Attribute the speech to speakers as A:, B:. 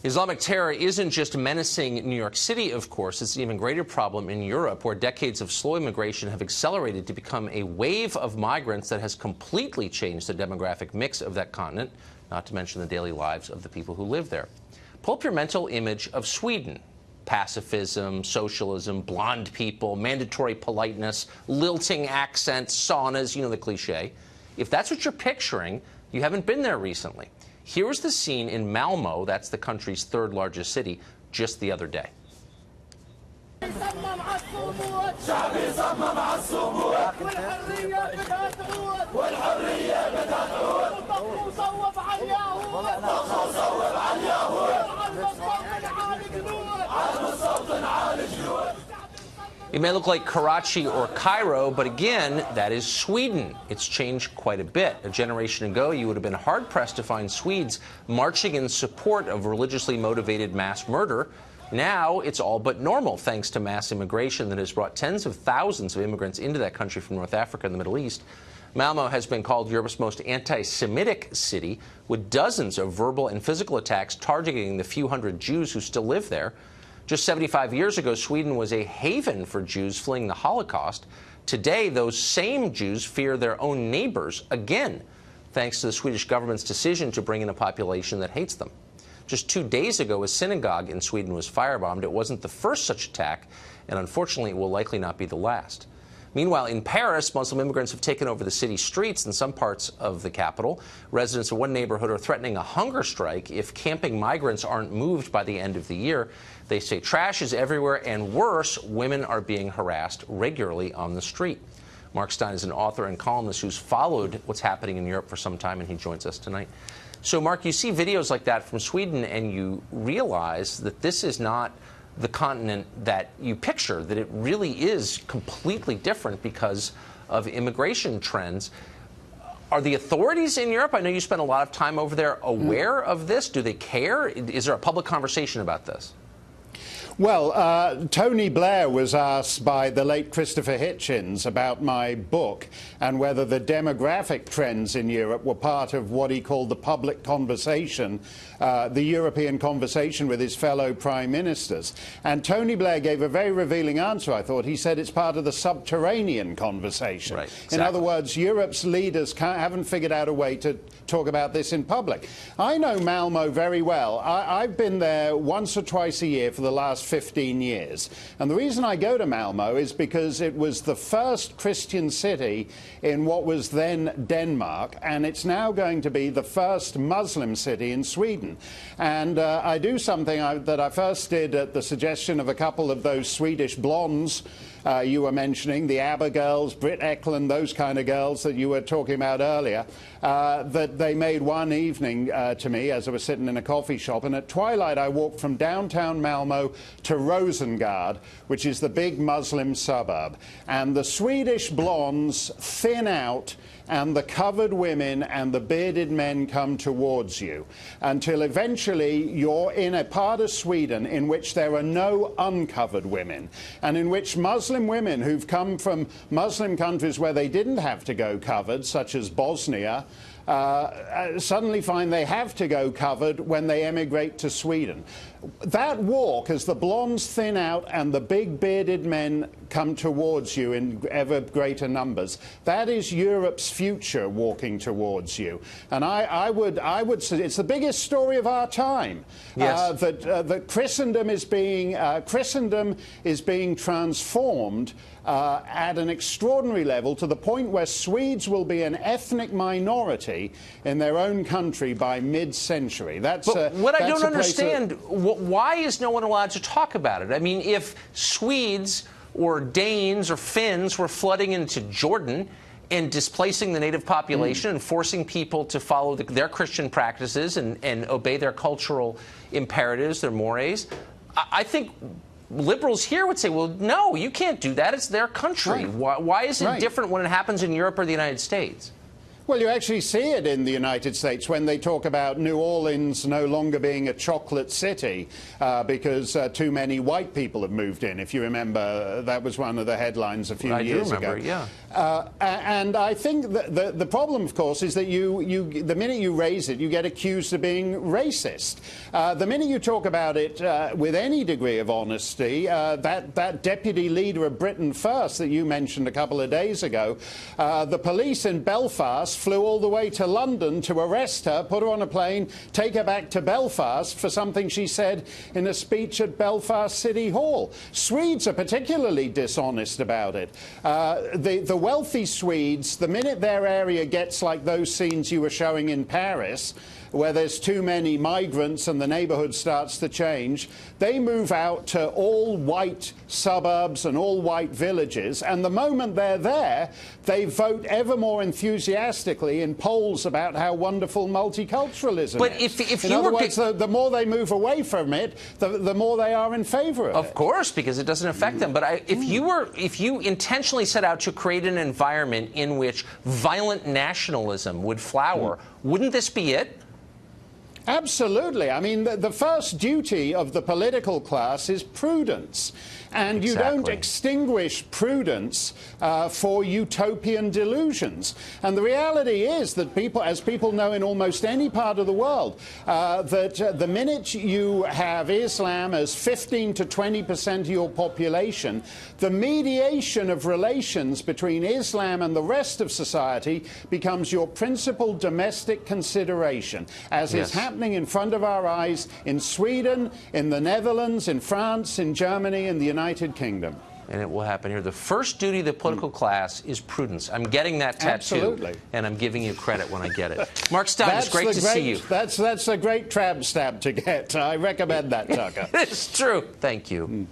A: Islamic terror isn't just menacing New York City, of course. It's an even greater problem in Europe, where decades of slow immigration have accelerated to become a wave of migrants that has completely changed the demographic mix of that continent, not to mention the daily lives of the people who live there. Pull up your mental image of Sweden. Pacifism, socialism, blonde people, mandatory politeness, lilting accents, saunas, you know the cliche. If that's what you're picturing, you haven't been there recently. Here's the scene in Malmo, that's the country's third largest city, just the other day. It may look like Karachi or Cairo, but again, that is Sweden. It's changed quite a bit. A generation ago, you would have been hard-pressed to find Swedes marching in support of religiously motivated mass murder. Now, it's all but normal, thanks to mass immigration that has brought tens of thousands of immigrants into that country from North Africa and the Middle East. Malmo has been called Europe's most anti-Semitic city, with dozens of verbal and physical attacks targeting the few hundred Jews who still live there. Just 75 years ago, Sweden was a haven for Jews fleeing the Holocaust. Today, those same Jews fear their own neighbors again, thanks to the Swedish government's decision to bring in a population that hates them. Just 2 days ago, a synagogue in Sweden was firebombed. It wasn't the first such attack, and unfortunately, it will likely not be the last. Meanwhile, in Paris, Muslim immigrants have taken over the city streets in some parts of the capital. Residents of one neighborhood are threatening a hunger strike if camping migrants aren't moved by the end of the year. They say trash is everywhere, and worse, women are being harassed regularly on the street. Mark Steyn is an author and columnist who's followed what's happening in Europe for some time, and he joins us tonight. So, Mark, you see videos like that from Sweden, and you realize that this is not the continent that you picture, that it really is completely different because of immigration trends. Are the authorities in Europe, I know you spent a lot of time over there, aware of this? Do they care? Is there a public conversation about this?
B: Well, Tony Blair was asked by the late Christopher Hitchens about my book and whether the demographic trends in Europe were part of what he called the public conversation, the European conversation with his fellow prime ministers. And Tony Blair gave a very revealing answer, I thought. He said it's part of the subterranean conversation.
A: Right, exactly.
B: In other words, Europe's leaders haven't figured out a way to talk about this in public. I know Malmo very well. I've been there once or twice a year for the last 15 years. And the reason I go to Malmo is because it was the first Christian city in what was then Denmark, and it's now going to be the first Muslim city in Sweden. And I do something that I first did at the suggestion of a couple of those Swedish blondes you were mentioning, the ABBA girls, Britt Ekland, those kind of girls that you were talking about earlier, that they made one evening to me as I was sitting in a coffee shop. And at twilight, I walked from downtown Malmo to Rosengård, which is the big Muslim suburb. And the Swedish blondes thin out, and the covered women and the bearded men come towards you, until eventually you're in a part of Sweden in which there are no uncovered women, and in which Muslim women who've come from Muslim countries where they didn't have to go covered, such as Bosnia, suddenly find they have to go covered when they emigrate to Sweden. That walk, as the blondes thin out and the big bearded men come towards you in ever greater numbers, that is Europe's future walking towards you. And I would say it's the biggest story of our time.
A: Yes.
B: That Christendom is being transformed at an extraordinary level, to the point where Swedes will be an ethnic minority in their own country by mid-century. But
A: what I don't understand, why is no one allowed to talk about it? I mean, if Swedes or Danes or Finns were flooding into Jordan and displacing the native population and forcing people to follow their Christian practices and obey their cultural imperatives, their mores, I think liberals here would say, well, no, you can't do that. It's their country. Right. Why is it different when it happens in Europe or the United States?
B: Well, you actually see it in the United States when they talk about New Orleans no longer being a chocolate city because too many white people have moved in. If you remember, that was one of the headlines a few years ago.
A: Yeah.
B: And I think that the problem, of course, is that the minute you raise it, you get accused of being racist. The minute you talk about it with any degree of honesty, that deputy leader of Britain First that you mentioned a couple of days ago, the police in Belfast flew all the way to London to arrest her, put her on a plane, take her back to Belfast for something she said in a speech at Belfast City Hall. Swedes are particularly dishonest about it. The wealthy Swedes, the minute their area gets like those scenes you were showing in Paris, where there's too many migrants and the neighborhood starts to change, they move out to all-white suburbs and all-white villages, and the moment they're there, they vote ever more enthusiastically in polls about how wonderful multiculturalism is. In other words, the more they move away from it, the more they are in favor of it.
A: Of course, because it doesn't affect them. But if you intentionally set out to create an environment in which violent nationalism would flower, wouldn't this be it?
B: Absolutely. I mean, the first duty of the political class is prudence. And you don't extinguish prudence for utopian delusions. And the reality is that people, as people know in almost any part of the world, that the minute you have Islam as 15 to 20% of your population, the mediation of relations between Islam and the rest of society becomes your principal domestic consideration, as is happening in front of our eyes in Sweden, in the Netherlands, in France, in Germany, in the United Kingdom.
A: And it will happen here. The first duty of the political class is prudence. I'm getting that tattoo.
B: Absolutely.
A: And I'm giving you credit when I get it. Mark Steyn, it's great to see you.
B: That's a great tramp stamp to get. I recommend that, Tucker.
A: It's true. Thank you.